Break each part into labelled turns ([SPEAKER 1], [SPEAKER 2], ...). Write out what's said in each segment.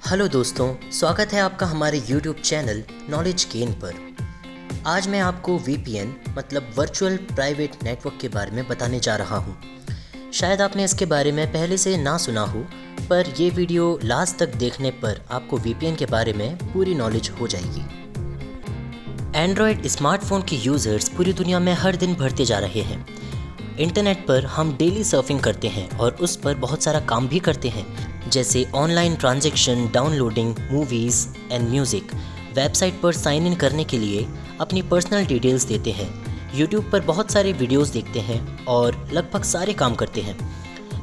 [SPEAKER 1] Hello दोस्तों, स्वागत है आपका हमारे YouTube चैनल नॉलेज गेन पर। आज मैं आपको VPN मतलब वर्चुअल प्राइवेट नेटवर्क के बारे में बताने जा रहा हूँ। शायद आपने इसके बारे में पहले से ना सुना हो, पर ये वीडियो लास्ट तक देखने पर आपको VPN के बारे में पूरी नॉलेज हो जाएगी। एंड्रॉयड स्मार्टफोन के यूज़र्स पूरी दुनिया में हर दिन बढ़ते जा रहे हैं। इंटरनेट पर हम डेली सर्फिंग करते हैं और उस पर बहुत सारा काम भी करते हैं, जैसे online transaction, downloading movies and music. Website पर साइन इन करने के लिए अपनी पर्सनल डिटेल्स देते हैं, यूट्यूब पर बहुत सारे वीडियोस देखते हैं और लगभग सारे काम करते हैं।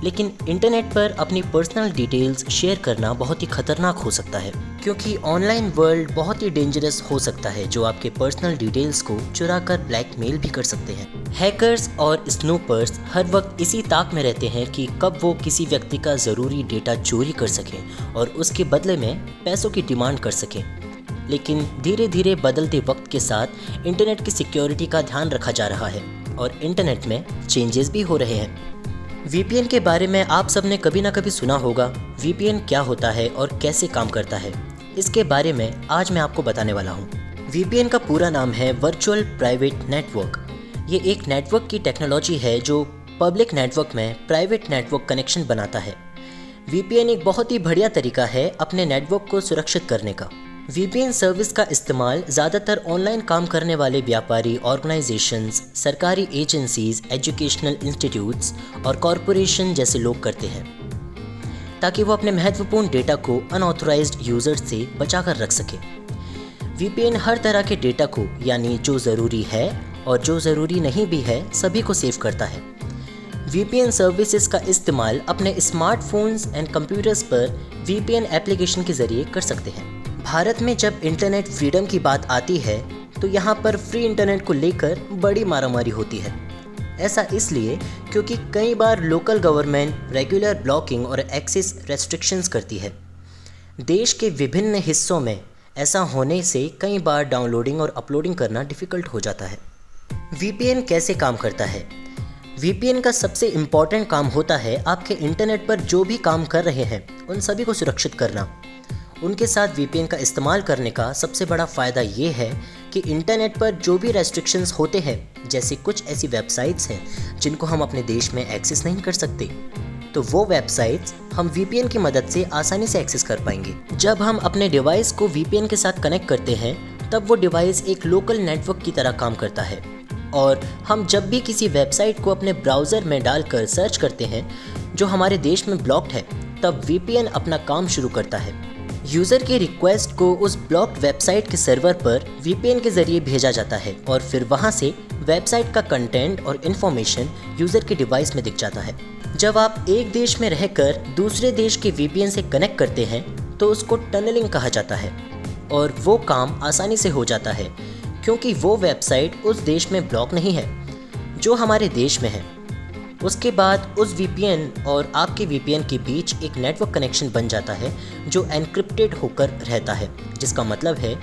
[SPEAKER 1] लेकिन इंटरनेट पर अपनी पर्सनल डिटेल्स शेयर करना बहुत ही खतरनाक हो सकता है, क्योंकि ऑनलाइन वर्ल्ड बहुत ही डेंजरस हो सकता है, जो आपके पर्सनल डिटेल्स को चुरा कर ब्लैकमेल भी कर सकते हैं। हैकर्स और स्नूपर्स हर वक्त इसी ताक में रहते हैं कि कब वो किसी व्यक्ति का ज़रूरी डेटा चोरी कर सकें और उसके बदले में पैसों की डिमांड कर सकें। लेकिन धीरे धीरे बदलते वक्त के साथ इंटरनेट की सिक्योरिटी का ध्यान रखा जा रहा है और इंटरनेट में चेंजेस भी हो रहे हैं। VPN के बारे में आप सबने कभी ना कभी सुना होगा। VPN क्या होता है और कैसे काम करता है, इसके बारे में आज मैं आपको बताने वाला हूँ। VPN का पूरा नाम है वर्चुअल प्राइवेट नेटवर्क। ये एक नेटवर्क की टेक्नोलॉजी है जो पब्लिक नेटवर्क में प्राइवेट नेटवर्क कनेक्शन बनाता है। VPN एक बहुत ही बढ़िया तरीका है अपने नेटवर्क को सुरक्षित करने का। VPN सर्विस का इस्तेमाल ज़्यादातर ऑनलाइन काम करने वाले व्यापारी, ऑर्गेनाइजेशंस, सरकारी एजेंसीज, एजुकेशनल इंस्टीट्यूट्स और कॉरपोरेशन जैसे लोग करते हैं, ताकि वो अपने महत्वपूर्ण डेटा को अनऑथराइज्ड यूजर्स से बचा कर रख सके। VPN हर तरह के डेटा को, यानी जो ज़रूरी है और जो ज़रूरी नहीं भी है, सभी को सेव करता है। VPN सर्विसेज का इस्तेमाल अपने स्मार्टफोन्स एंड कंप्यूटर्स पर VPN एप्लीकेशन के ज़रिए कर सकते हैं। भारत में जब इंटरनेट फ्रीडम की बात आती है तो यहाँ पर फ्री इंटरनेट को लेकर बड़ी मारामारी होती है। ऐसा इसलिए क्योंकि कई बार लोकल गवर्नमेंट रेगुलर ब्लॉकिंग और एक्सेस रेस्ट्रिक्शंस करती है। देश के विभिन्न हिस्सों में ऐसा होने से कई बार डाउनलोडिंग और अपलोडिंग करना डिफ़िकल्ट हो जाता है। VPN कैसे काम करता है? VPN का सबसे इम्पॉर्टेंट काम होता है आपके इंटरनेट पर जो भी काम कर रहे हैं उन सभी को सुरक्षित करना। उनके साथ VPN का इस्तेमाल करने का सबसे बड़ा फ़ायदा ये है कि इंटरनेट पर जो भी रेस्ट्रिक्शंस होते हैं, जैसे कुछ ऐसी वेबसाइट्स हैं जिनको हम अपने देश में एक्सेस नहीं कर सकते, तो वो वेबसाइट्स हम VPN की मदद से आसानी से एक्सेस कर पाएंगे। जब हम अपने डिवाइस को VPN के साथ कनेक्ट करते हैं, तब वो डिवाइस एक लोकल नेटवर्क की तरह काम करता है और हम जब भी किसी वेबसाइट को अपने ब्राउज़र में डालकर सर्च करते हैं जो हमारे देश में ब्लॉक्ड है, तब VPN अपना काम शुरू करता है। यूज़र की रिक्वेस्ट को उस ब्लॉक्ड वेबसाइट के सर्वर पर VPN के ज़रिए भेजा जाता है और फिर वहाँ से वेबसाइट का कंटेंट और इन्फॉर्मेशन यूज़र के डिवाइस में दिख जाता है। जब आप एक देश में रहकर दूसरे देश के VPN से कनेक्ट करते हैं तो उसको टनलिंग कहा जाता है और वो काम आसानी से हो जाता है, क्योंकि वो वेबसाइट उस देश में ब्लॉक नहीं है जो हमारे देश में है। उसके बाद उस VPN और आपके VPN के बीच एक नेटवर्क कनेक्शन बन जाता है जो एनक्रिप्टेड होकर रहता है, जिसका मतलब है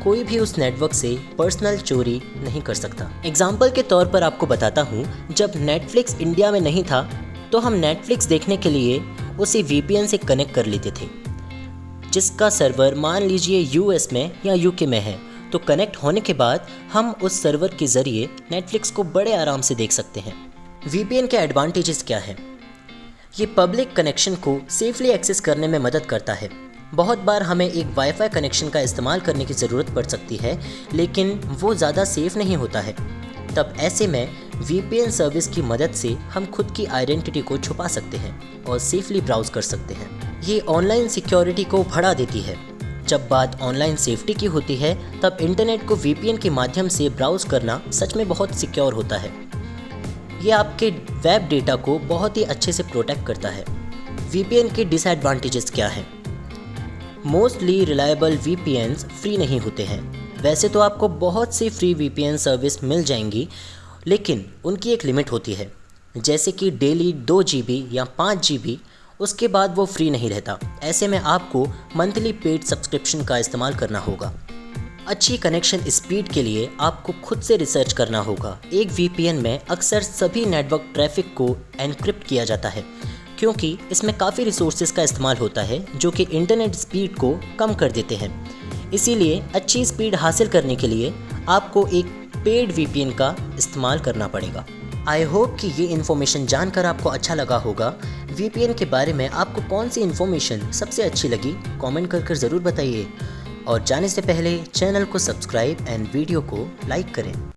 [SPEAKER 1] कोई भी उस नेटवर्क से पर्सनल चोरी नहीं कर सकता। एग्जाम्पल के तौर पर आपको बताता हूँ, जब नेटफ्लिक्स इंडिया में नहीं था तो हम नेटफ्लिक्स देखने के लिए उसे VPN से कनेक्ट कर लेते थे, जिसका सर्वर मान लीजिए US में या UK में है। तो कनेक्ट होने के बाद हम उस सर्वर के ज़रिए नेटफ्लिक्स को बड़े आराम से देख सकते हैं। VPN के एडवांटेजेस क्या हैं? ये पब्लिक कनेक्शन को सेफली एक्सेस करने में मदद करता है। बहुत बार हमें एक वाईफाई कनेक्शन का इस्तेमाल करने की ज़रूरत पड़ सकती है, लेकिन वो ज़्यादा सेफ नहीं होता है। तब ऐसे में VPN सर्विस की मदद से हम खुद की आइडेंटिटी को छुपा सकते हैं और सेफली ब्राउज़ कर सकते हैं। ये ऑनलाइन सिक्योरिटी को बढ़ा देती है। जब बात ऑनलाइन सेफ्टी की होती है, तब इंटरनेट को VPN के माध्यम से ब्राउज़ करना सच में बहुत सिक्योर होता है। ये आपके वेब डेटा को बहुत ही अच्छे से प्रोटेक्ट करता है। VPN के डिसएडवांटेजेस क्या हैं? मोस्टली रिलायबल VPNs फ्री नहीं होते हैं। वैसे तो आपको बहुत सी फ्री VPN सर्विस मिल जाएंगी, लेकिन उनकी एक लिमिट होती है, जैसे कि डेली 2 GB या 5 GB। उसके बाद वो फ्री नहीं रहता। ऐसे में आपको मंथली पेड सब्सक्रिप्शन का इस्तेमाल करना होगा। अच्छी कनेक्शन स्पीड के लिए आपको खुद से रिसर्च करना होगा। एक VPN में अक्सर सभी नेटवर्क ट्रैफिक को एनक्रिप्ट किया जाता है, क्योंकि इसमें काफ़ी रिसोर्सेज का इस्तेमाल होता है जो कि इंटरनेट स्पीड को कम कर देते हैं। इसीलिए अच्छी स्पीड हासिल करने के लिए आपको एक पेड VPN का इस्तेमाल करना पड़ेगा। आई होप कि ये इन्फॉर्मेशन जानकर आपको अच्छा लगा होगा। VPN के बारे में आपको कौन सी इन्फॉर्मेशन सबसे अच्छी लगी कमेंट कर ज़रूर बताइए, और जाने से पहले चैनल को सब्सक्राइब एंड वीडियो को लाइक करें।